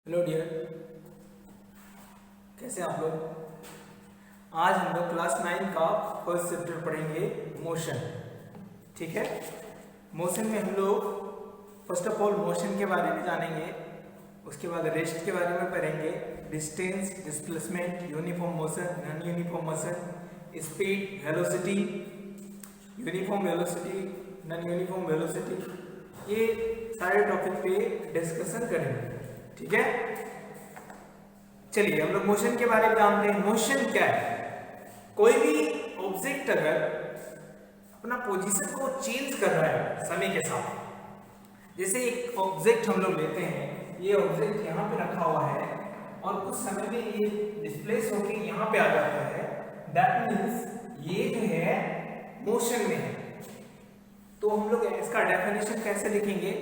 Hello dear, कैसे हैं आप लोग। आज हम लोग क्लास 9 का फर्स्ट चैप्टर पढ़ेंगे मोशन। ठीक है, मोशन में हम लोग फर्स्ट ऑफ ऑल मोशन के बारे में जानेंगे, उसके बाद रेस्ट के बारे में पढ़ेंगे, distance, displacement, uniform motion, non uniform motion, speed, velocity, uniform velocity, non uniform velocity, ये सारे टॉपिक पे डिस्कशन करेंगे। ठीक है, चलिए हम लोग मोशन के बारे में जानते हैं। मोशन क्या है? कोई भी ऑब्जेक्ट अगर अपना पोजीशन को चेंज कर रहा है समय के साथ, जैसे एक ऑब्जेक्ट हम लोग लेते हैं, ये ऑब्जेक्ट यहाँ पे रखा हुआ है और कुछ समय में ये डिस्प्लेस होके यहाँ पे आ जाता है, दैट मीन्स ये जो है मोशन में है। तो हम लोग इसका डेफिनेशन कैसे लिखेंगे?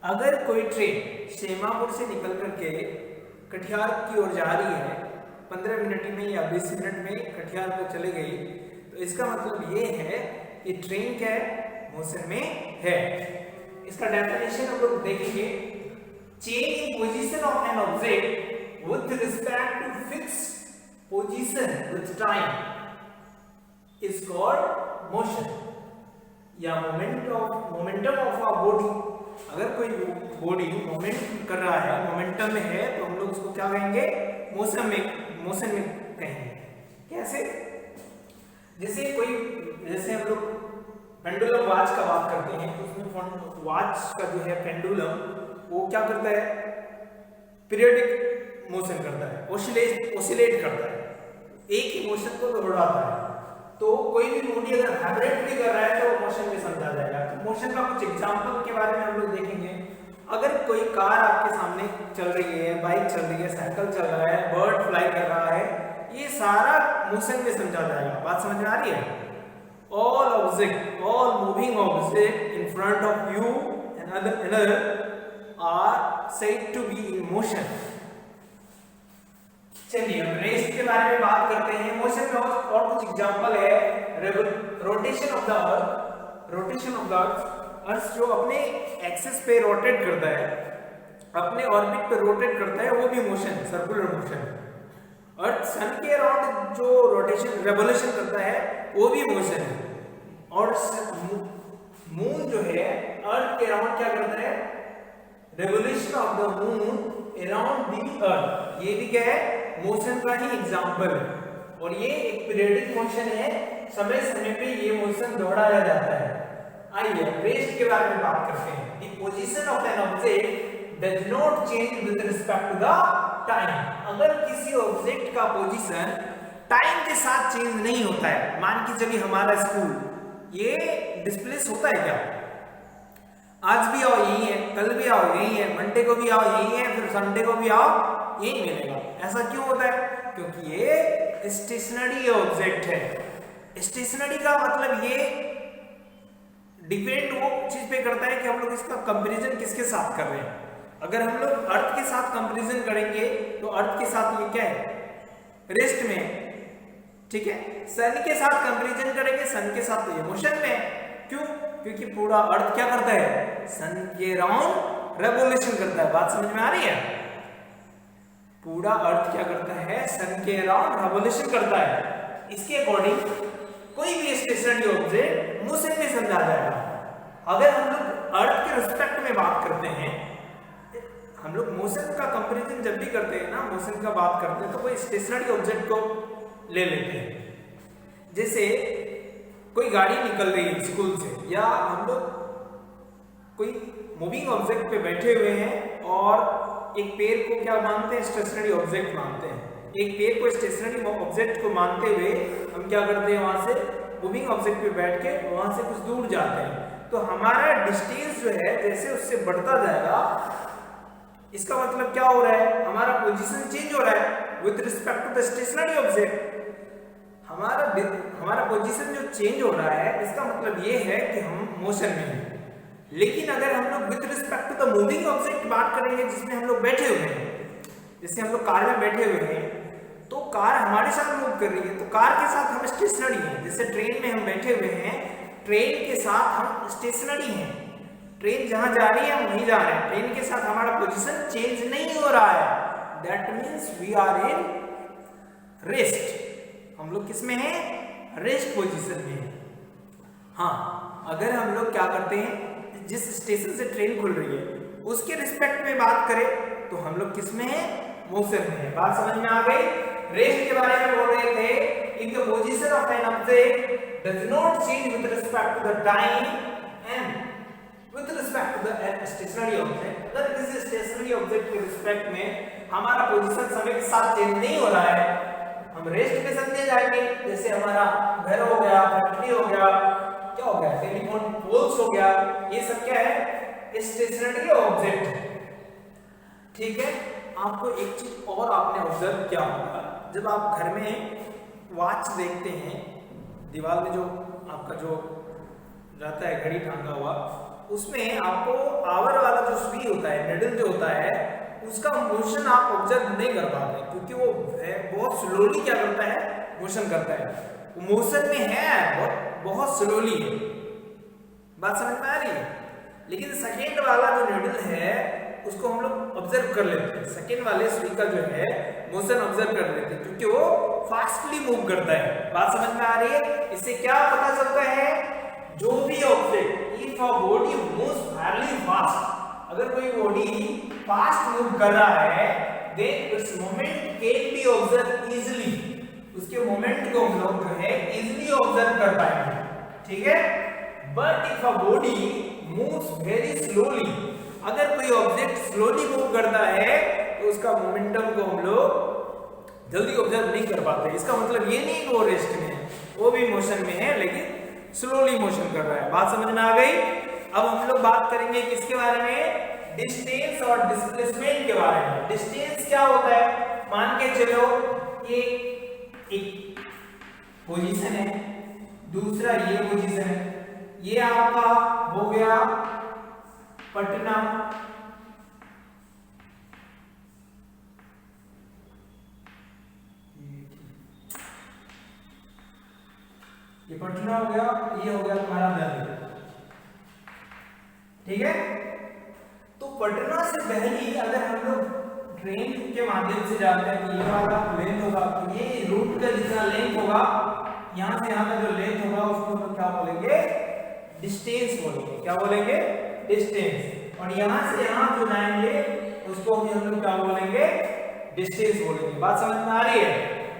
अगर कोई ट्रेन शेमापुर से निकल करके कटिहार की ओर जा रही है, 15 मिनट में या 20 मिनट में कटिहार को चले गई, तो इसका मतलब ये है कि ट्रेन क्या है? मोशन में है। इसका डेफिनेशन हम लोग देखेंगे। Change in position of an object with respect to fix position with time is called motion या मोमेंटम ऑफ अ बॉडी। अगर कोई बॉडी मोमेंट कर रहा है, मोमेंटम में है, तो हम लोग उसको क्या कहेंगे? मोशन में कहेंगे। कैसे? जैसे हम लोग पेंडुलम वॉच का बात करते हैं, तो उसमें वॉच का जो है पेंडुलम, वो क्या करता है? पीरियडिक मोशन करता है, ओसिलेट करता है, एक ही मोशन को दोहराता है। तो कोई भी बॉडी अगर वाइब्रेट भी कर रहा है तो मोशन में समझा जाएगा। तो मोशन का कुछ एग्जांपल के बारे में हम लोग देखेंगे। अगर कोई कार आपके सामने चल रही है, बाइक चल रही है, साइकिल चल रहा है, बर्ड फ्लाई कर रहा है, ये सारा मोशन में समझा जाएगा। बात समझ में आ रही है? all moving object in front of you and another are said to be in motion। चलिए हम रेस्ट के बारे में बात करते हैं। मोशन में और कुछ एग्जांपल है। रोटेशन ऑफ द अर्थ जो अपने एक्सिस पे रोटेट करता है, अपने ऑर्बिट पे रोटेट करता है, वो भी मोशन, सर्कुलर मोशन। अर्थ सन के अराउंड जो रोटेशन रेवोल्यूशन करता है, वो भी मोशन है। और मून जो है अर्थ के अराउंड क्या करता है? Revolution of the moon around the earth, ये भी क्या है? मोशन का ही एग्जांपल है। और ये एक पीरियडिक मोशन है, समय समय पे ये मोशन दोहराया जाता है। आइए रेस्ट के बारे में बात करते हैं। The position of an object does not change with respect to the time. अगर किसी ऑब्जेक्ट का पोजीशन टाइम के साथ चेंज नहीं होता है, मान के चलिए हमारा स्कूल ये डिस्प्लेस होता है क्या? आज भी आओ यही है, कल भी आओ यही है, मंडे को भी आओ यही है, फिर संडे को भी आओ यही मिलेगा। ऐसा क्यों होता है? क्योंकि ये स्टेशनरी ऑब्जेक्ट है। स्टेशनरी का मतलब ये डिपेंड वो चीज पे करता है कि हम लोग इसका कंपैरिजन किसके साथ कर रहे हैं। अगर हम लोग अर्थ के साथ कंपैरिजन करेंगे तो अर्थ के साथ ये क्या है? रेस्ट में। ठीक है, सन के साथ कंपैरिजन करेंगे, सन के साथ तो ये मोशन में। क्यों? क्योंकि पूरा अर्थ क्या करता है? सन के अराउंड रेवोल्यूशन करता है। बात समझ में आ रही है? पूरा अर्थ क्या करता है? सन के अराउंड रेवोल्यूशन करता है। इसके अकॉर्डिंग कोई भी स्टेशनरी ऑब्जेक्ट मोशन में समझा जाएगा। अगर हम लोग अर्थ के रिस्पेक्ट में बात करते हैं, हम लोग मोशन का कंपैरिजन जब भी करते हैं ना, मोशन का बात करते हैं, तो कोई स्टेशनरी ऑब्जेक्ट को ले लेते हैं। जैसे कोई गाड़ी निकल रही है स्कूल से, या हम लोग कोई मूविंग ऑब्जेक्ट पे बैठे हुए हैं और एक पेड़ को क्या मानते हैं? स्टेशनरी ऑब्जेक्ट मानते हैं। एक पेड़ को स्टेशनरी ऑब्जेक्ट को मानते हुए हम क्या करते हैं? वहां से मूविंग ऑब्जेक्ट पे बैठ के वहां से कुछ दूर जाते हैं। तो हमारा डिस्टेंस जो है जैसे उससे बढ़ता जाएगा, इसका मतलब क्या हो रहा है? हमारा पोजीशन चेंज हो रहा है with respect to the stationary object. हमारा पोजीशन जो चेंज हो रहा है, इसका मतलब ये है कि हम मोशन में हैं। लेकिन अगर हम लोग with respect to the moving object बात करेंगे, जिसमें हम लोग बैठे हुए हैं, जैसे हम लोग कार में बैठे हुए हैं, तो कार हमारे साथ मूव कर रही है, तो कार के साथ हम स्टेशनरी हैं। जैसे ट्रेन में हम बैठे हुए हैं, ट्रेन के साथ हम स्टेशनरी हैं। ट्रेन जहां जा रही है हम वहीं जा रहे हैं, ट्रेन के साथ हमारा पोजीशन चेंज नहीं हो रहा है, that means we are in rest. हम लोग किस में हैं? रेस्ट पोजीशन में हैं। हाँ, अगर हम लोग क्या करते हैं, जिस स्टेशन से ट्रेन खुल रही है उसके रिस्पेक्ट में बात करें तो हम लोग किस में हैं? मोशन में हैं। बात समझ में आ गई? रेस्ट के बारे में बोल रहे थे, if the position of an object does not change with respect to the time and with respect to the stationary object. अगर किसी स्टेशनरी ऑब्जेक्ट के रिस्पेक्ट में हमारा पोजीशन समय के साथ चेंज नहीं हो रहा है, हम रेस्ट में चलते जाएंगे। जैसे हमारा घर हो गया, फैक्ट्री हो गया, क्या हो गया, टेलीफोन पोल्स हो गया, ये सब क्या है? Stationary object. ठीक है, आपको एक चीज और आपने ऑब्जर्व किया होगा, जब आप घर में वॉच देखते हैं, दीवार में जो आपका जो रहता है घड़ी टांगा हुआ, उसमें आपको आवर वाला जो सुई होता है, निडल जो होता है, उसका मोशन आप ऑब्जर्व नहीं कर पाते, क्योंकि वो बहुत स्लोली क्या करता है? मोशन करता है। वो मोशन में है, बहुत स्लोली है। बात समझ में आ रही है? लेकिन सेकेंड वाला जो निडल है उसको हम लोग ऑब्जर्व कर लेते हैं, सेकेंड वाले सुई का जो है मोशन ऑब्जर्व कर लेते हैं, क्योंकि वो फास्टली मूव करता है। बात समझ में आ रही है? इससे क्या पता चलता है? जो भी object, if a body moves very fast, अगर कोई बॉडी फास्ट मूव कर रहा है, then its moment can be observe easily, उसके मोमेंट को हम लोग जो है इजीली ऑब्जर्व कर पाएंगे। ठीक है, but if a body moves very slowly, अगर कोई ऑब्जेक्ट स्लोली मूव करता है तो उसका मोमेंटम को हम लोग जल्दी ऑब्जर्व नहीं कर पाते। इसका मतलब ये नहीं कि वो रेस्ट में है, वो भी मोशन में है लेकिन स्लोली मोशन कर रहा है। बात समझ में आ गई? अब हम लोग बात करेंगे किसके बारे में? डिस्टेंस और डिस्प्लेसमेंट के बारे में। डिस्टेंस क्या होता है? मान के चलो ये एक पोजीशन है, दूसरा ये पोजीशन है, ये आपका हो गया पटना, ये पटना हो गया, ये हो गया तुम्हारा दिल्ली। ठीक है, तो पटना से दिल्ली अगर हम लोग ट्रेन के माध्यम से जाते हैं तो ये वाला लेंथ होगा, तो ये रूट का जितना लेंथ होगा, यहां से यहां का जो लेंथ होगा उसको हम क्या बोलेंगे? डिस्टेंस बोलेंगे। क्या बोलेंगे? डिस्टेंस। और यहां से यहां जो जाएंगे उसको भी हम लोग क्या बोलेंगे? डिस्टेंस बोलेंगे। बात समझ में आ रही है?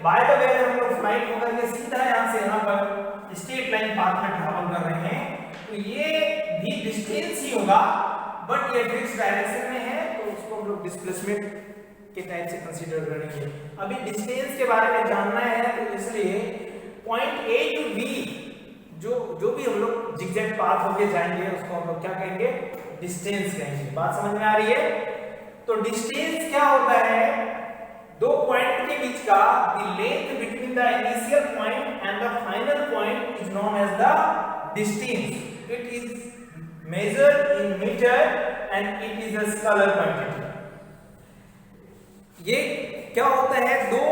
बाय द वे अगर हम लोग फ्लाइट होकर के सीधा यहां से यहां पर स्ट्रेट लाइन पाथ में ट्रैवल कर रहे हैं तो ये भी डिस्टेंस ही होगा, बट ये फिक्स डायरेक्शन में है तो उसको हम लोग डिस्प्लेसमेंट के टाइप से कंसीडर करेंगे। अभी डिस्टेंस के बारे में जानना है तो इसलिए पॉइंट ए टू बी जो भी हम लोग जिगजैग पाथ होके जाएंगे उसको हम लोग क्या कहेंगे? डिस्टेंस कहेंगे। बात समझ में आ रही है? तो डिस्टेंस क्या होता है? दो पॉइंट के बीच का the length between the initial point and the final point is known as the distance. It is measured in metre and it is a scalar quantity. ये क्या होता है? दो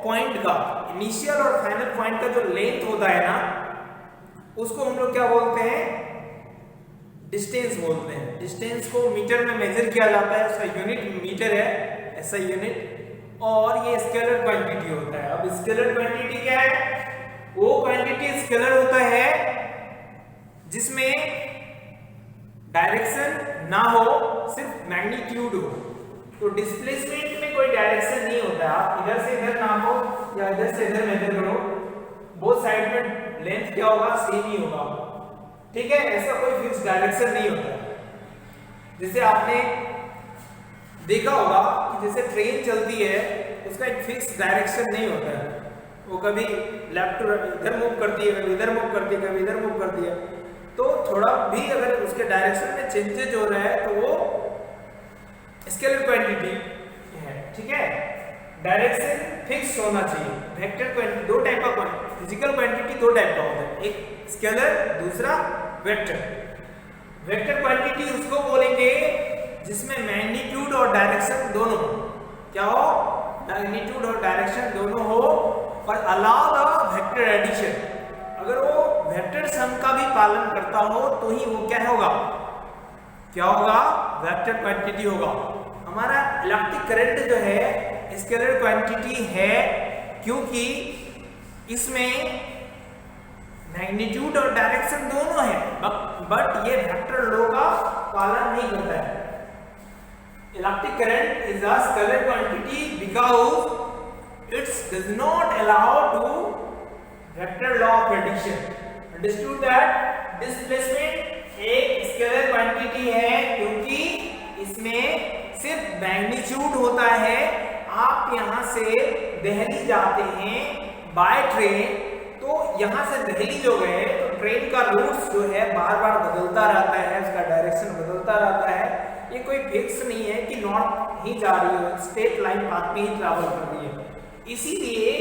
पॉइंट का इनिशियल और फाइनल पॉइंट का जो लेंथ होता है ना, उसको हम लोग क्या बोलते हैं? डिस्टेंस बोलते हैं। डिस्टेंस को मीटर में मेजर किया जाता है, उसका यूनिट मीटर है, ऐसा यूनिट, और ये स्केलर क्वांटिटी होता है। अब स्केलर क्वांटिटी क्या है? वो क्वांटिटी स्केलर होता है जिसमें डायरेक्शन ना हो, सिर्फ मैग्नीट्यूड हो। तो डिस्प्लेसमेंट में कोई डायरेक्शन नहीं होता है, आप इधर से इधर नापो या इधर से इधर मेजर करो, बोथ साइड में लेंथ क्या होगा? सेम ही होगा। ठीक है, ऐसा कोई फिक्स डायरेक्शन नहीं होता। जैसे आपने देखा होगा कि जैसे ट्रेन चलती है उसका एक फिक्स डायरेक्शन नहीं होता है, वो कभी लेफ्ट टू इधर मूव करती है, कभी इधर मूव करती है, कभी इधर मूव करती है। तो थोड़ा भी अगर उसके डायरेक्शन में चेंजेज हो रहा है तो वो स्केलर क्वांटिटी है। ठीक है, डायरेक्शन फिक्स होना चाहिए। वेक्टर क्वांटिटी दो टाइप का, फिजिकल क्वांटिटी दो टाइप का होता है, एक स्केलर, दूसरा वेक्टर। वेक्टर क्वांटिटी उसको बोलेंगे जिसमें मैग्नीट्यूड और डायरेक्शन दोनों हो। क्या हो? मैग्नीट्यूड और डायरेक्शन दोनों हो, और अलाउ द वेक्टर एडिशन। अगर वो वेक्टर सम का भी पालन करता हो तो ही वो क्या होगा? क्या होगा, वेक्टर क्वांटिटी होगा। हमारा इलेक्ट्रिक करंट जो है स्केलर क्वांटिटी है, क्योंकि इसमें मैग्नीट्यूड और डायरेक्शन दोनों है, बट ये वेक्टर लॉ का पालन नहीं करता है। Electric current is a scalar quantity because it's does not allow to vector law of prediction. Understood that displacement एक स्केलर क्वांटिटी है क्योंकि इसमें सिर्फ मैग्नीट्यूड होता है। आप यहां से दिल्ली जाते हैं बाय ट्रेन, तो यहां से दिल्ली जो गए तो ट्रेन का रूट जो है बार बार बदलता रहता है, उसका डायरेक्शन बदलता रहता है। ये कोई फिक्स नहीं है कि नॉर्थ ही जा रही है, स्ट्रेट लाइन पाथ में ही ट्रैवल कर रही है, इसीलिए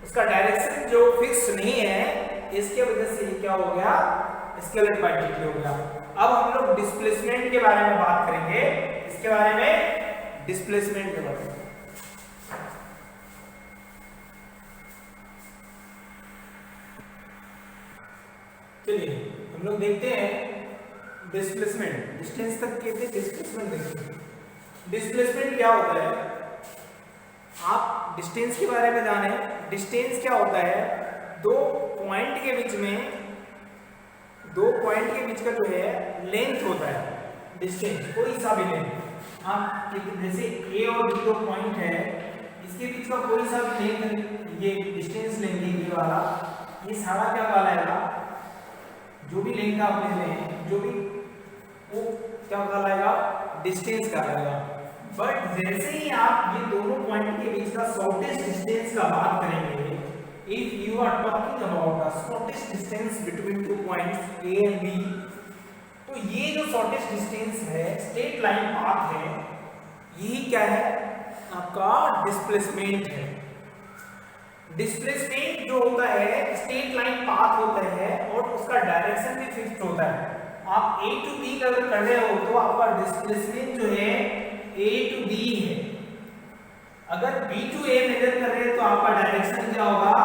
उसका डायरेक्शन जो फिक्स नहीं है, इसके वजह से क्या हो गया, स्केलर क्वांटिटी हो गया। अब हम लोग डिस्प्लेसमेंट के बारे में बात करेंगे, इसके बारे में डिस्प्लेसमेंट के बारे में। चलिए हम लोग देखते हैं डिस्प्लेसमेंट, डिस्टेंस तक के डिस्प्लेसमेंट देखते हैं। डिस्प्लेसमेंट क्या होता है, आप डिस्टेंस के बारे में जाने। डिस्टेंस क्या होता है, दो पॉइंट के बीच का जो है लेंथ होता है। डिस्टेंस कोई सा भी लेंथ, आप जैसे ए और बी दो पॉइंट है, इसके बीच का कोई सा भी लेंथ ये डिस्टेंस लेंगे, ये वाला, ये सारा क्या कहलाएगा, जो भी लेंथ आप ले लें, जो भी वो क्या कहलाएगा, डिस्टेंस कहलाएगा। बट जैसे ही आप ये दोनों पॉइंट के बीच का शॉर्टेस्ट डिस्टेंस का बात करेंगे, if you are talking about the shortest distance between two points A and B, तो ये जो shortest distance है, straight line path है, यही क्या है, आपका displacement है। displacement जो होता है straight line path होता है और उसका direction भी fixed होता है। आप A to B अगर कर रहे हो तो आपका displacement जो है A to B है। अगर B to A मेजर कर रहे हैं तो आपका डायरेक्शन क्या होगा,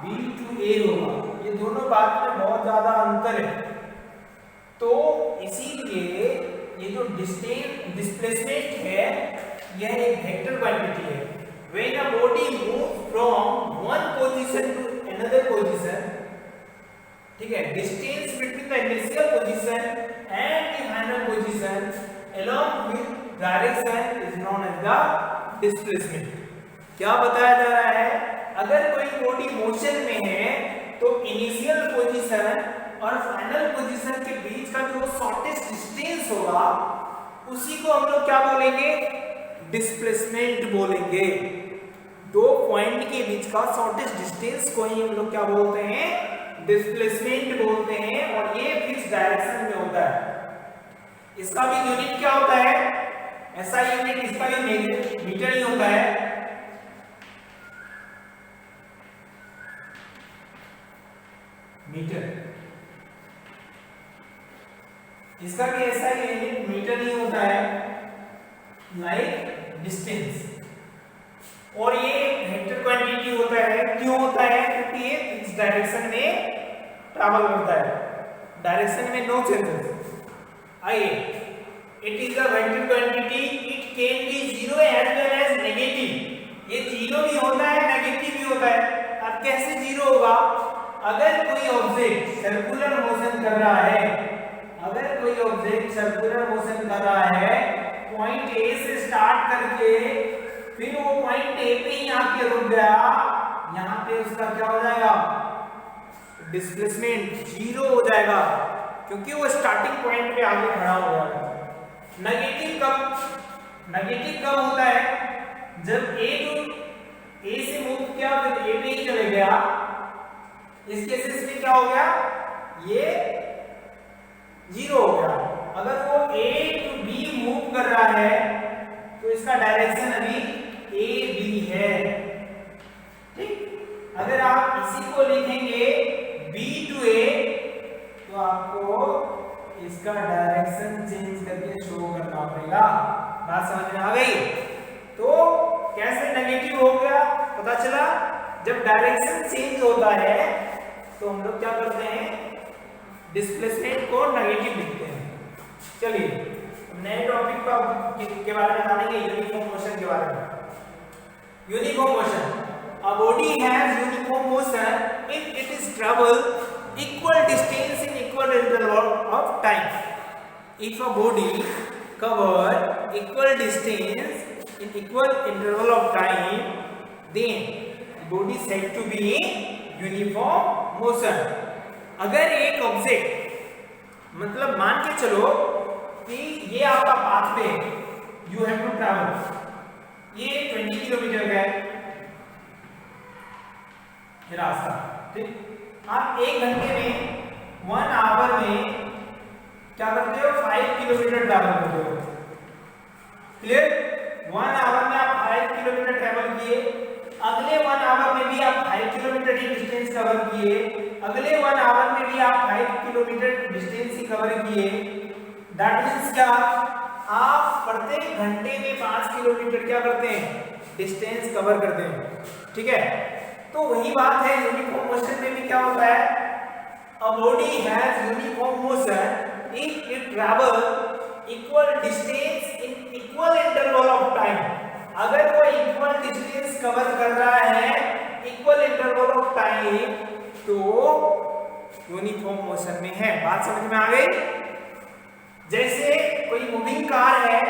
B to A होगा। ये दोनों बात में बहुत ज्यादा अंतर है, तो इसीलिए ये जो डिस्प्लेसमेंट है यह एक वेक्टर क्वांटिटी है। When a body move from one position to another position, ठीक है, distance between the initial position and the final position along with direction is known as the displacement. क्या बताया जा रहा है, अगर कोई बॉडी मोशन में है तो इनिशियल पोजीशन और फाइनल पोजीशन के बीच का जो शॉर्टेस्ट डिस्टेंस होगा उसी को हम लोग क्या बोलेंगे, डिस्प्लेसमेंट बोलेंगे। दो पॉइंट के बीच का शॉर्टेस्ट डिस्टेंस को ही हम लोग क्या बोलते हैं, डिस्प्लेसमेंट बोलते हैं, और ये फिक्स डायरेक्शन में होता है। इसका भी यूनिट क्या होता है, ऐसा यूनिट इसका भी मीटर ही होता है। मीटर, इसका भी ऐसा ही यूनिट मीटर ही होता है, लाइक डिस्टेंस। और ये वेक्टर क्वांटिटी होता है, क्यों होता है, क्योंकि ये इस डायरेक्शन में ट्रैवल करता है, डायरेक्शन में नो चेंजेस। आइए, it is a vector quantity, it can be zero as well as negative। ये जीरो भी होता है, नेगेटिव भी होता है। अब कैसे जीरो होगा, अगर कोई ऑब्जेक्ट सर्कुलर मोशन कर रहा है, अगर कोई ऑब्जेक्ट सर्कुलर मोशन कर रहा है पॉइंट ए से स्टार्ट करके, फिर वो पॉइंट ए पे ही आके रुक गया, यहाँ पे उसका क्या हो जाएगा, डिस्प्लेसमेंट जीरो हो जाएगा, क्योंकि वो स्टार्टिंग पॉइंट पे आगे खड़ा हो जाएगा। नेगेटिव कब होता है, जब ए से मूव किया फिर ए पे ही चले गया, इस केसेस में क्या हो गया, ये जीरो हो गया। अगर वो ए टू बी मूव कर रहा है तो इसका डायरेक्शन अभी ए बी है, ठीक। अगर आप इसी को लिखेंगे बी टू ए तो आपको इसका डायरेक्शन चेंज करके शो करना पड़ेगा। बात समझ में आ गई, तो कैसे नेगेटिव हो गया पता चला, जब डायरेक्शन चेंज होता है तो हम लोग क्या करते हैं, डिस्प्लेसमेंट को नेगेटिव लिखते हैं। चलिए नए टॉपिक के बारे में जानेंगे, यूनिफॉर्म मोशन के बारे में। Uniform motion, a body has uniform motion if it is travel equal distance in equal interval of time. If a body cover equal distance in equal interval of time, then body said to be uniform motion. अगर एक object, मतलब मान के चलो कि ये आपका pathway है, यू हैव टू ट्रैवल, ये 20 किलोमीटर का है रास्ता, ठीक। आप 1 घंटे में 1 आवर में क्या करते हो, 5 किलोमीटर ट्रैवल करते हो, क्लियर। 1 आवर में आप 5 किलोमीटर ट्रैवल किए, अगले 1 आवर में भी आप 5 किलोमीटर ही डिस्टेंस कवर किए, अगले 1 आवर में भी आप 5 किलोमीटर डिस्टेंस ही कवर किए। दैट मींस क्या, आप प्रत्येक घंटे में 5 किलोमीटर क्या करते हैं, डिस्टेंस कवर करते हैं, ठीक है। तो वही बात है यूनिफॉर्म मोशन में भी क्या होता है, a body has uniform motion if it travel equal distance in equal interval of time. अगर वो इक्वल डिस्टेंस कवर कर रहा है इक्वल इंटरवल ऑफ टाइम तो यूनिफॉर्म मोशन में है। बात समझ में आ गई। जैसे कोई मूविंग कार है,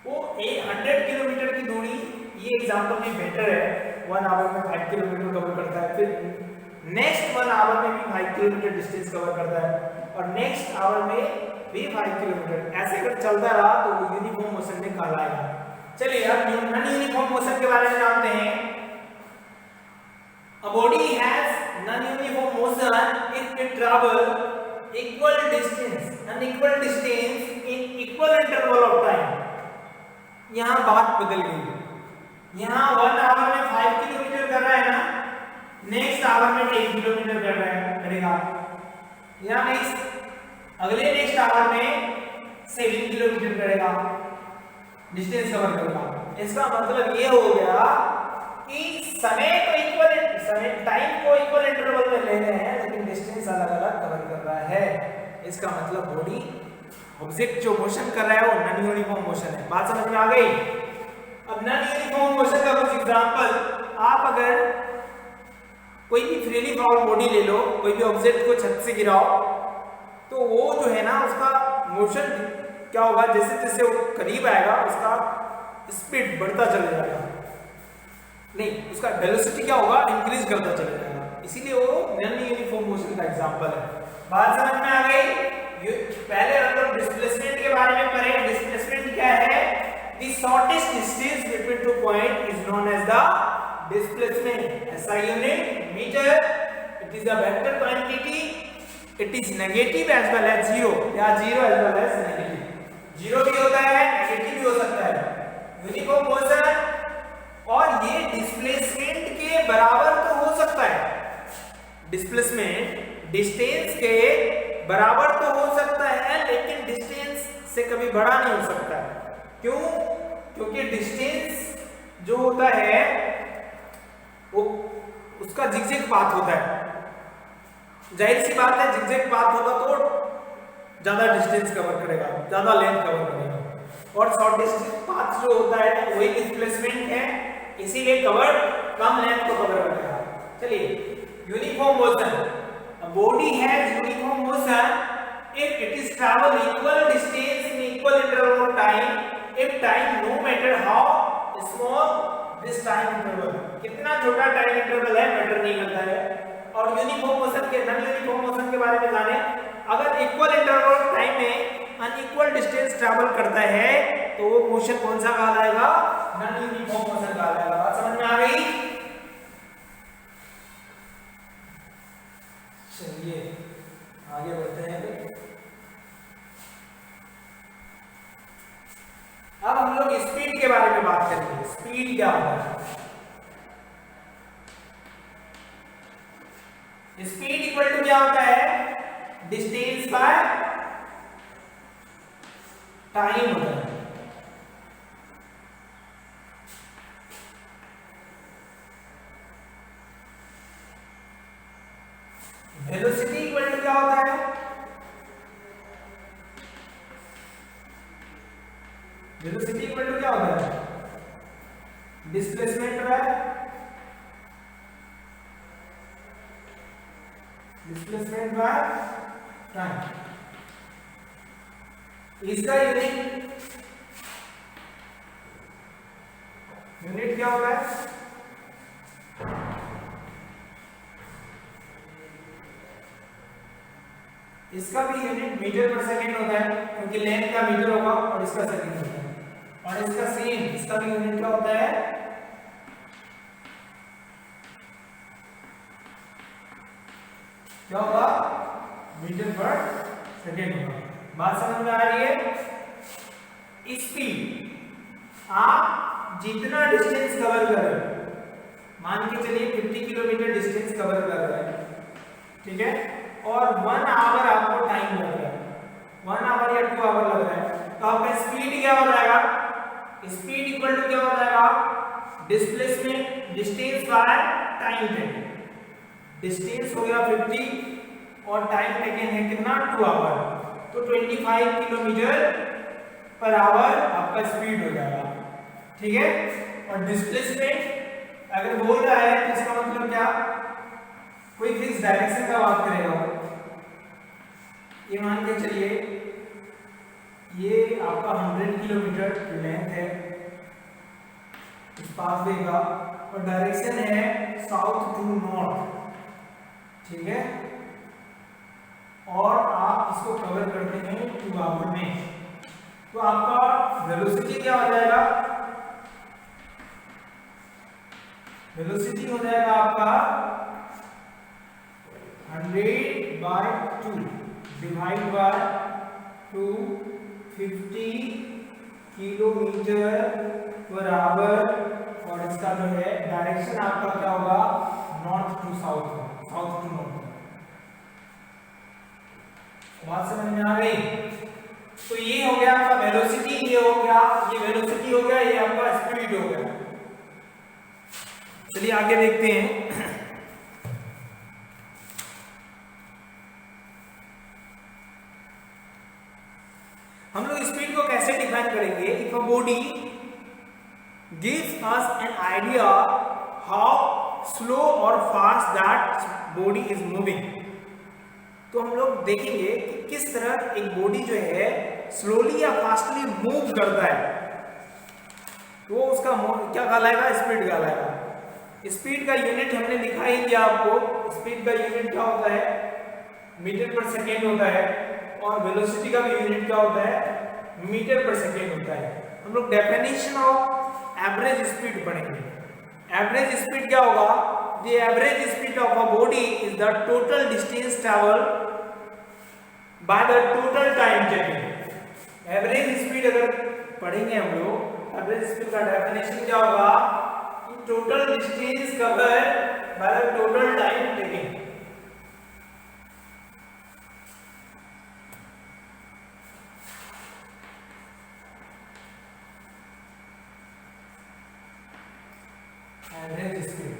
वो 100 किलोमीटर की दूरी, ये एग्जांपल में बेटर है, 1 आवर में 5 किलोमीटर कवर करता है, फिर नेक्स्ट 1 आवर में भी 5 किलोमीटर डिस्टेंस कवर करता है, और नेक्स्ट आवर में भी 5 किलोमीटर, ऐसे अगर चलता रहा तो वो यूनिफॉर्म मोशन में कहलाएगा। चलिए अब नॉन यूनिफॉर्म मोशन के बारे में जानते हैं। A body has non uniform motion if it travel equal distance unequal distance in equal interval of time. यहां बात बदल गई, यहां 1 आवर में 5 किलोमीटर कर रहा है ना, नेक्स्ट आवर में 10 किलोमीटर कर रहा है, करेगा, या नेक्स्ट अगले नेक्स्ट आवर में 7 किलोमीटर करेगा, डिस्टेंस कवर करेगा। इसका मतलब ये हो गया कि समय को इक्वल, समय टाइम को इक्वल इंटरवल में ले रहे हैं, लेकिन डिस्टेंस अलग अलग कवर कर रहा है। इसका मतलब बॉडी ऑब्जेक्ट जो मोशन कर रहा है वो नॉन यूनिफॉर्म मोशन है। बात समझ में आ गई। अब नॉन यूनिफॉर्म मोशन का कुछ एग्जांपल, आप अगर कोई भी फ्रीली फॉल बॉडी ले लो, कोई भी ऑब्जेक्ट को छत से गिराओ, तो वो जो है ना उसका मोशन क्या होगा, जैसे जैसे वो करीब आएगा उसका स्पीड बढ़ता चला जाएगा, नहीं उसका वेलोसिटी क्या होगा, इंक्रीज करता चला जाएगा, इसीलिए वो नॉन यूनिफॉर्म मोशन का एग्जांपल है। बात समझ में आ गई। पहले हम लोग डिस्प्लेसमेंट के बारे में पढ़े। डिस्प्लेसमेंट क्या है, the shortest distance between two point is known as the displacement. SI unit metre, it is a vector quantity, it is negative as well as zero, या zero as well as negative, zero भी होता है negative भी हो सकता है। Uniform motion, और ये डिस्प्लेसमेंट के बराबर तो हो सकता है, डिस्प्लेसमेंट डिस्टेंस के बराबर तो हो सकता है, लेकिन डिस्टेंस से कभी बड़ा नहीं हो सकता है। क्यों? क्योंकि डिस्टेंस जो होता है वो उसका जिगजैग पाथ होता है। जाहिर सी बात है, जिगजैग पाथ होगा तो ज्यादा डिस्टेंस कवर करेगा, ज्यादा लेंथ कवर करेगा, और शॉर्टेस्ट पाथ जो होता है वही डिस्प्लेसमेंट है, इसीलिए कवर कम लेंथ को कवर करेगा। चलिए uniform motion, body has uniform motion if it is travel equal distance in equal interval of time, if time no matter how small this time interval, कितना छोटा टाइम इंटरवल है matter नहीं करता है। और यूनिफॉर्म मोशन के, non uniform motion के बारे में जाने, अगर इक्वल इंटरवल ऑफ टाइम में अनइक्वल डिस्टेंस ट्रैवल करता है तो वो मोशन कौन सा कहलाएगा, नॉन यूनिफॉर्म मोशन कहलाएगा। बात समझ में आ गई। चलिए आगे बढ़ते हैं। अब हम लोग स्पीड के बारे में बात करेंगे। स्पीड क्या होता है? स्पीड इक्वल टू क्या होता है, डिस्टेंस बाय टाइम होता है। वेलोसिटी इक्वल टू क्या होता है, इक्वल टू क्या होता है, डिस्प्लेसमेंट बाय टाइम। इसका यूनिट क्या होता है, इसका भी यूनिट मीटर पर सेकेंड होता है, क्योंकि लेंथ का मीटर होगा और इसका सेकेंड होता है। और इसका सेम, इसका भी यूनिट क्या होता है, क्या होगा, मीटर पर सेकेंड होगा। बात समझ में आ रही है। स्पीड, आप जितना डिस्टेंस कवर कर रहे हो, मान के चलिए 50 किलोमीटर डिस्टेंस कवर कर रहे हैं, ठीक है, और 1 आवर आपको टाइम लग रहा है, 1 आवर या 2 आवर लग रहा है, तो आपका स्पीड क्या हो जाएगा, स्पीड इक्वल टू क्या हो जाएगा, displacement distance by time taken. Distance हो गया 50 और टाइम टेकन है कितना, 2 आवर, तो 25 किलोमीटर पर आवर आपका स्पीड हो जाएगा, ठीक है। और डिस्प्लेसमेंट अगर बोल रहा है तो इसका मतलब क्या, कोई फिक्स डायरेक्शन का बात करेगा। ये मान के चलिए ये आपका 100 किलोमीटर लेंथ है इस पाथवे का, और डायरेक्शन है साउथ टू नॉर्थ, ठीक है, और आप इसको कवर करते हैं 2 आवर में, तो आपका वेलोसिटी क्या हो जाएगा, वेलोसिटी हो जाएगा आपका 100/2 divide by 250 kilometre per hour, और इसका जो है डायरेक्शन आपका क्या होगा, north to south, south to north. बात समझ में आ गई। तो ये हो गया आपका वेलोसिटी, ये हो गया, ये वेलोसिटी हो गया, ये आपका स्पीड हो गया। चलिए आगे देखते हैं। हम लोग स्पीड को कैसे डिफाइन करेंगे, if a body gives us an idea how slow और fast that body is moving, तो हम लोग देखेंगे कि किस तरह एक बॉडी जो है स्लोली या फास्टली मूव करता है, तो उसका क्या कहलाएगा, स्पीड कहलाएगा। स्पीड का यूनिट हमने लिखा ही दिया आपको, स्पीड का यूनिट क्या होता है, मीटर पर सेकेंड होता है, और वेलोसिटी का भी यूनिट क्या होता है, मीटर पर सेकेंड होता है। हम लोग डेफिनेशन ऑफ एवरेज स्पीड पढ़ेंगे। एवरेज स्पीड क्या होगा, the average speed of a body is the total distance travel by the total time taken. Average speed अगर पढ़ेंगे हम लोग, एवरेज स्पीड का डेफिनेशन क्या होगा, total distance cover by the total time taken. Average speed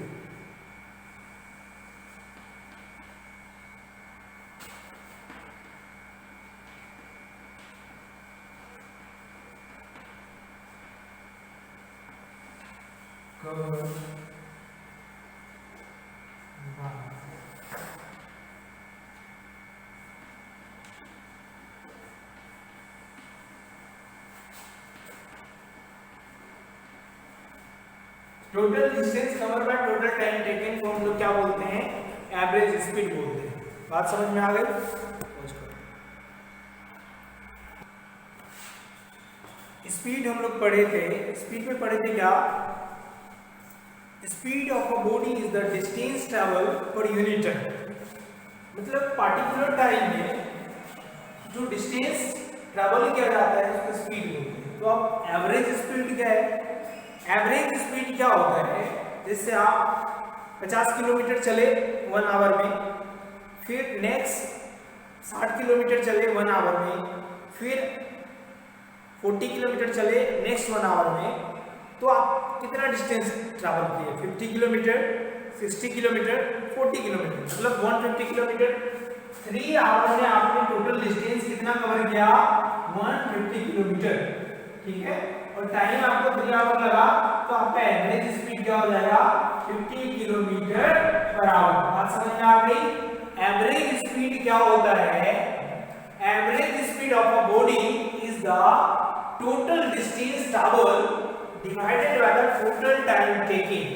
total distance cover by total time taken को हम लोग क्या बोलते हैं, एवरेज स्पीड बोलते हैं। बात समझ में आ गई। स्पीड हम लोग पढ़े थे, स्पीड में पढ़े थे क्या, speed of a body is the distance travel per unit time, मतलब पार्टिकुलर टाइम में जो डिस्टेंस ट्रैवल किया जाता है उसको स्पीड बोलते हैं। तो अब एवरेज स्पीड क्या है, एवरेज स्पीड क्या होता है, जैसे आप 50 किलोमीटर चले 1 आवर में, फिर नेक्स्ट 60 किलोमीटर चले 1 आवर में, फिर 40 किलोमीटर चले नेक्स्ट 1 आवर में, तो आप कितना डिस्टेंस ट्रैवल किए, 50 किलोमीटर, 60 किलोमीटर, 40 किलोमीटर, मतलब 150 किलोमीटर। 3 आवर में आपने टोटल डिस्टेंस कितना कवर किया, 150 किलोमीटर, ठीक है। और और टाइम आपको 3 आवर लगा तो आपका एवरेज स्पीड क्या हो जाएगा 50 किलोमीटर पर आवर। बात समझ में आ गई। एवरेज स्पीड क्या होता है? Average speed of a body is the total distance travel divided by the total time taking.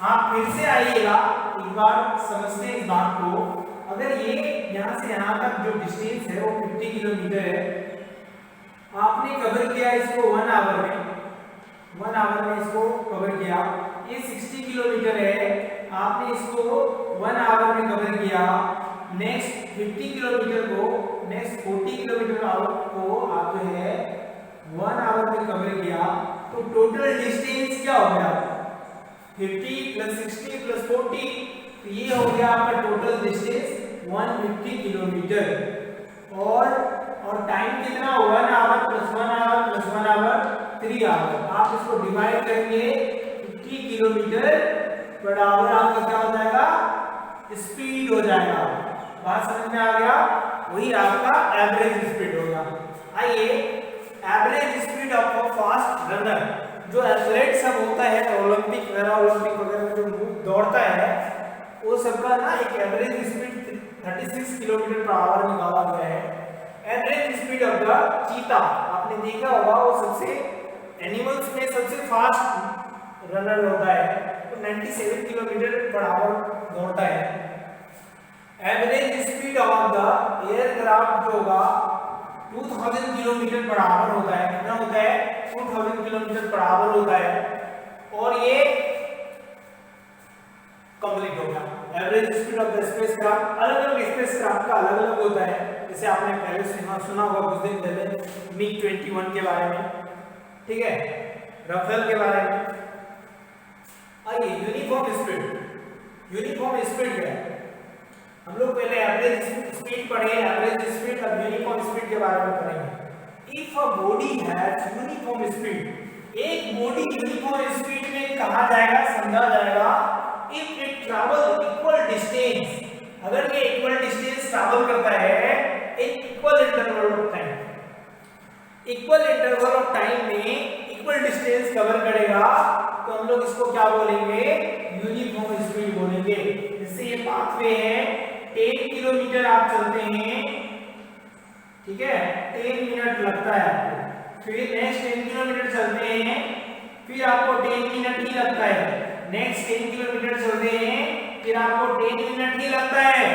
आप फिर से आइएगा, एक बार समझते हैं इस बात को। अगर ये यहाँ से यहाँ तक जो डिस्टेंस है वो 50 किलोमीटर है, आपने कवर किया इसको 1 आवर में, 1 आवर में इसको कवर किया। ये 60 किलोमीटर है, आपने इसको 1 आवर में कवर किया। नेक्स्ट 50 किलोमीटर को, नेक्स्ट 40 किलोमीटर को आप जो है 1 आवर में कवर किया। तो टोटल डिस्टेंस क्या हो गया? 50 प्लस 60 प्लस 40, तो ये हो गया आपका टोटल डिस्टेंस 150 किलोमीटर। और टाइम कितना? 1 hour plus 1 hour plus 1 hour 3 hour. आप इसको डिवाइड करेंगे 50 किलोमीटर पर आवर, आपका क्या हो जाएगा? स्पीड हो जाएगा। बात समझ में आ गया? वही आपका एवरेज स्पीड होगा। आइए, average speed of a fast runner, जो एथलीट सब होता है ओलंपिक पैरा ओलंपिक वगैरह में जो दौड़ता है, वो सबका ना एक average speed 36 kilometre per our निकाला गया है। एवरेज स्पीड ऑफ द चीता, आपने देखा होगा वो सबसे एनिमल्स में सबसे फास्ट रनर होता है, तो 97 किलोमीटर पर आवर दौड़ता है। Average speed of the aircraft जो होगा 2000 किलोमीटर पर आवर होता है। कितना होता है? 2000 किलोमीटर पर आवर होता है। और ये कंप्लीट हो गया। Average speed of the spacecraft, अलग अलग स्पेसक्राफ्ट का अलग अलग होता है। जैसे आपने पहले सुना होगा कुछ दिन पहले मिग 21 के बारे में, ठीक है, राफेल के बारे में। आइए, यूनिफॉर्म स्पीड। यूनिफॉर्म स्पीड क्या है? हम लोग पहले एवरेज स्पीड पढ़े, एवरेज स्पीड, अब यूनिफॉर्म स्पीड के बारे में पढ़ेंगे। If a body has uniform speed, एक बॉडी यूनिफॉर्म स्पीड में कहा जाएगा, समझा जाएगा if it travel equal distance, अगर ये इक्वल डिस्टेंस ट्रैवल करता है in equal interval of time, equal interval of time में इक्वल डिस्टेंस कवर करेगा, तो हम लोग इसको क्या बोलेंगे? यूनिफॉर्म स्पीड बोलेंगे। जैसे ये पाथवे है, 10 किलोमीटर आप चलते हैं, ठीक है, 10 मिनट लगता है आपको। फिर नेक्स्ट 10 किलोमीटर चलते हैं, फिर आपको 10 मिनट ही लगता है। नेक्स्ट 10 किलोमीटर चलते हैं, फिर आपको 10 मिनट ही लगता है।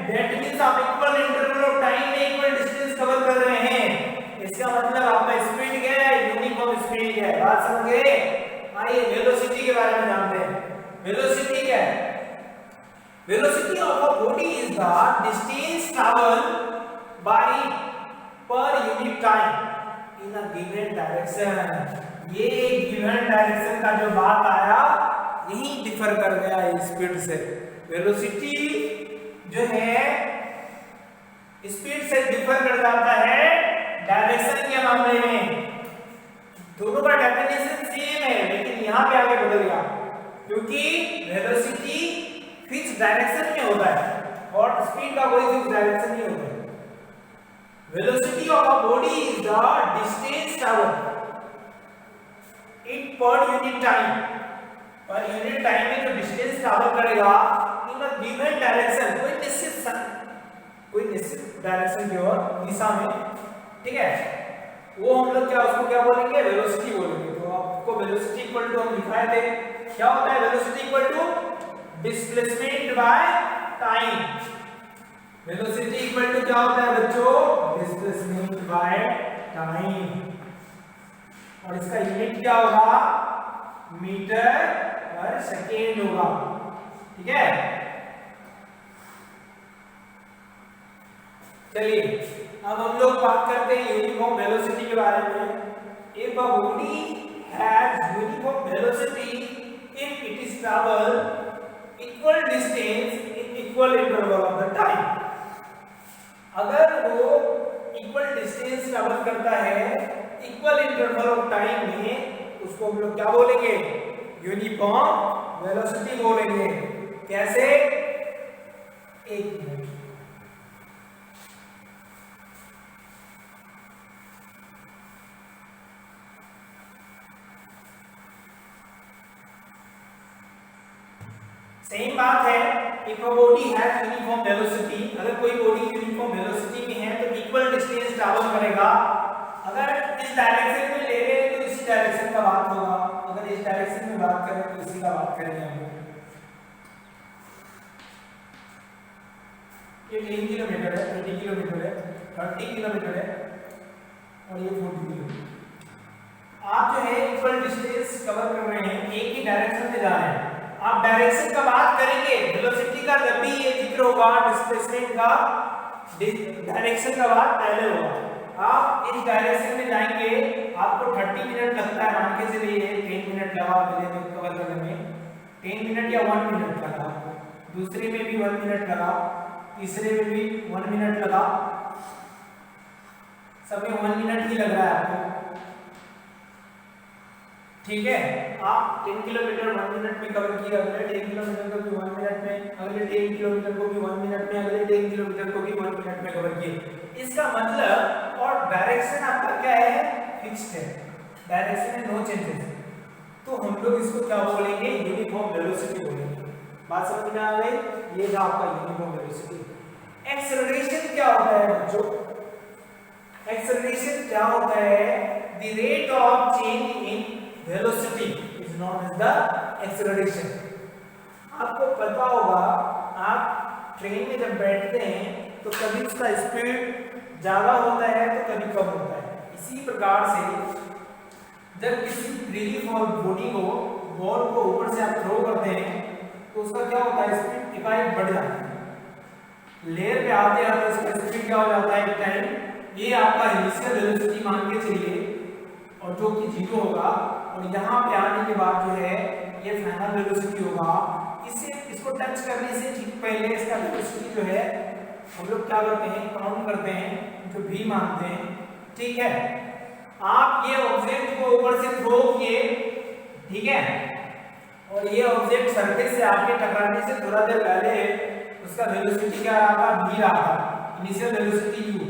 दैट मींस आप इक्वल इंटरवल ऑफ टाइम में इक्वल डिस्टेंस कवर कर रहे हैं। इसका मतलब आपका स्पीड क्या है? यूनिफॉर्म स्पीड क्या है? बात समझ गए? आइए वेलोसिटी के बारे में जानते हैं। वेलोसिटी क्या है? Velocity of a body is the distance travel by per unit time in a given direction. ये गिवन डायरेक्शन का जो बात आया, यही डिफर कर गया स्पीड से। वेलोसिटी जो है स्पीड से डिफर कर जाता है डायरेक्शन के मामले में। दोनों का डेफिनेशन सेम है, लेकिन यहाँ पे आगे बदल गया, क्योंकि वेलोसिटी फिक्स डायरेक्शन में होता है और स्पीड का कोई फिक्स डायरेक्शन नहीं होता है। Velocity of a body is the distance travel in per unit time, per unit time में जो डिस्टेंस ट्रैवल करेगा इन अ गिवन डायरेक्शन, कोई निश्चित डायरेक्शन की ओर, दिशा में, ठीक है, वो हम लोग क्या उसको क्या बोलेंगे? वेलोसिटी बोलेंगे। तो आपको वेलोसिटी इक्वल टू हम लिखाए थे, क्या होता है velocity equal to? Displacement by time. Velocity equal to क्या होता है बच्चों? Displacement by time. और इसका यूनिट क्या होगा? मीटर पर सेकेंड होगा, ठीक है। चलिए अब हम लोग बात करते हैं यूनिफॉर्म वेलोसिटी के बारे में। If a body has uniform velocity if it is travel equal distance in equal interval of the time, अगर वो इक्वल डिस्टेंस ट्रैवल करता है इक्वल इंटरवल ऑफ टाइम में, उसको हम लोग क्या बोलेंगे? यूनिफॉर्म वेलोसिटी बोलेंगे। कैसे? एक मिनट, सेम बात है, if a body has uniform velocity, अगर कोई बॉडी यूनिफॉर्म वेलोसिटी में है तो इक्वल डिस्टेंस ट्रैवल करेगा। अगर इस डायरेक्शन में ले रहे तो इसी डायरेक्शन का बात होगा, अगर इस डायरेक्शन में बात करें तो इसी का बात करेंगे हम लोग। ये 3 किलोमीटर है, 20 किलोमीटर है, 30 किलोमीटर है और ये 40 किलोमीटर। आप जो है इक्वल डिस्टेंस कवर कर रहे हैं, एक ही डायरेक्शन में जा रहे हैं। आप डायरेक्शन का बात करेंगे, वेलोसिटी का जब भी ये जिक्र होगा, डिस्प्लेसमेंट का डायरेक्शन का बात पहले होगा। आप इस डायरेक्शन में जाएंगे, आपको 30 मिनट लगता है, मान के चलिए 10 मिनट लगा पहले कवर करने में, 10 मिनट या 1 मिनट लगा, दूसरे में भी 1 मिनट लगा, तीसरे में भी 1 मिनट लगा, सब में 1 मिनट ही लग रहा है आपको, ठीक है। आप 10 किलोमीटर 1 मिनट में कवर किया, अगले 10 किलोमीटर को भी 1 मिनट में, अगले 10 किलोमीटर को भी 1 मिनट में, अगले 10 किलोमीटर को भी 1 मिनट में कवर किए। इसका मतलब, और डायरेक्शन आपका क्या है, फिक्स्ड है, डायरेक्शन में नो चेंजेस, तो हम लोग इसको क्या बोलेंगे, यूनिफॉर्म वेलोसिटी बोलेंगे। बात समझ में आ गई, ये था आपका यूनिफॉर्म वेलोसिटी। एक्सेलरेशन क्या होता है बच्चों, एक्सेलरेशन क्या होता है, the rate of change in velocity is known as the acceleration. आपको पता होगा, आप ट्रेन में जब बैठते हैं तो कभी उसका स्पीड ज्यादा होता है तो कभी कम होता है। इसी प्रकार से जब किसी फ्रीली फॉल बॉडी को, बॉल को ऊपर से आप थ्रो करते हैं तो उसका क्या होता है, स्पीड एकाएक बढ़ जाता है। लेयर पे आते आते उसका स्पीड क्या हो जाता है, टाइम, ये आपका इनिशियल वेलोसिटी मान के चलिए, और जो कि 0 होगा, और यहाँ पे आने के बाद जो है ये फाइनल वेलोसिटी होगा। इसको टच करने से ठीक पहले इसका वेलोसिटी जो है हम लोग क्या करते हैं, काउंट करते हैं, जो v मानते हैं, ठीक है। आप ये ऑब्जेक्ट को ऊपर से थ्रो किए, ठीक है, और ये ऑब्जेक्ट सरफेस से आके टकराने से थोड़ा देर पहले उसका वेलोसिटी क्या रहा, v रहा, इनिशियल वेलोसिटी u।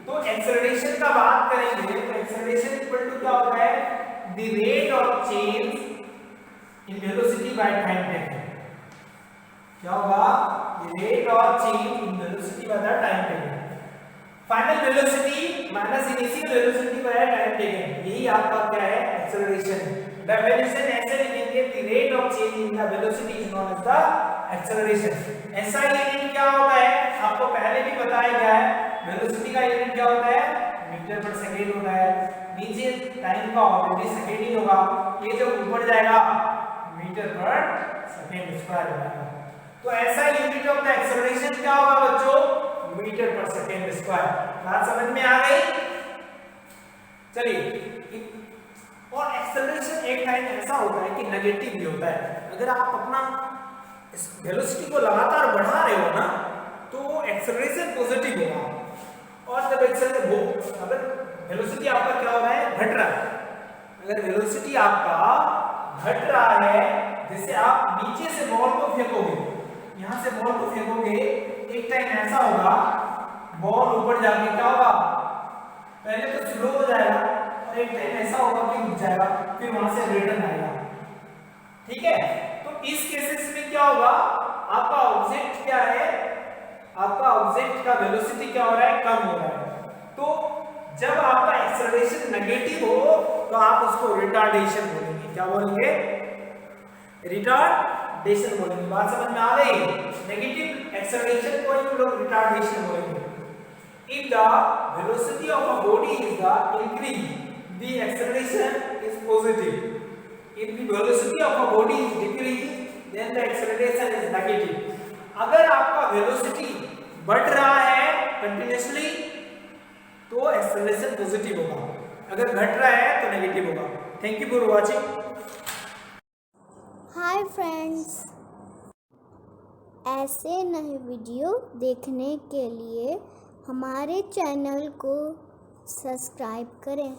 तो एक्सेलरेशन का बात करेंगे तो एक्सेलरेशन इक्वल टू क्या होता है, the rate of change in velocity by time taken. क्या होगा, the rate of change in velocity by the time taken, final velocity minus initial velocity by time taken, यही आपका क्या है, एक्सेलरेशन। डेफिनेशन ऐसे लिखेंगे, the rate of change in the velocity is known as the acceleration. ऐसा unit क्या होता है, आपको पहले भी बताया गया है, वेलोसिटी का यूनिट क्या होता है, मीटर पर सेकेंड होता है। नीचे टाइम का ऑलरेडी सेकेंड ही होगा, ये जब ऊपर जाएगा मीटर पर सेकेंड स्क्वायर हो जाएगा। तो ऐसा यूनिट ऑफ द एक्सेलरेशन क्या होगा बच्चों, मीटर पर सेकेंड स्क्वायर। बात समझ में आ गई, चलिए। और एक्सेलरेशन एक टाइम ऐसा होता है कि नेगेटिव भी होता है। अगर आप अपना इस वेलोसिटी को लगातार बढ़ा रहे हो ना तो एक्सेलरेशन पॉजिटिव होगा, और जब अगर वेलोसिटी आपका क्या हो रहा है, घट रहा है, अगर वेलोसिटी आपका घट रहा है, जैसे आप नीचे से बॉल को फेंकोगे, यहां से बॉल को फेंकोगे, एक टाइम ऐसा होगा बॉल ऊपर जाके क्या होगा, पहले तो स्लो हो जाएगा और एक टाइम ऐसा होगा कि रुक जाएगा, फिर वहां से रिटर्न आएगा, ठीक है। तो इस केसेस में क्या होगा, आपका ऑब्जेक्ट क्या है, आपका ऑब्जेक्ट का वेलोसिटी क्या हो रहा है, कम हो रहा है। तो जब आपका एक्सेलरेशन नेगेटिव हो तो आप उसको रिटार्डेशन बोलेंगे। क्या बोलेंगे, रिटार्डेशन बोलेंगे। बात समझ में आ रही है, नेगेटिव एक्सेलरेशन को हम लोग रिटार्डेशन बोलेंगे। If the velocity of a body is the increase, the acceleration is positive. if the velocity of a body is decreasing then the acceleration is negative। अगर आपका वेलोसिटी बढ़ रहा है कंटिन्यूअसली तो एक्सेलरेशन पॉजिटिव होगा, अगर घट रहा है तो नेगेटिव होगा। Thank you for watching. Hi friends, ऐसे नए वीडियो देखने के लिए हमारे चैनल को सब्सक्राइब करें।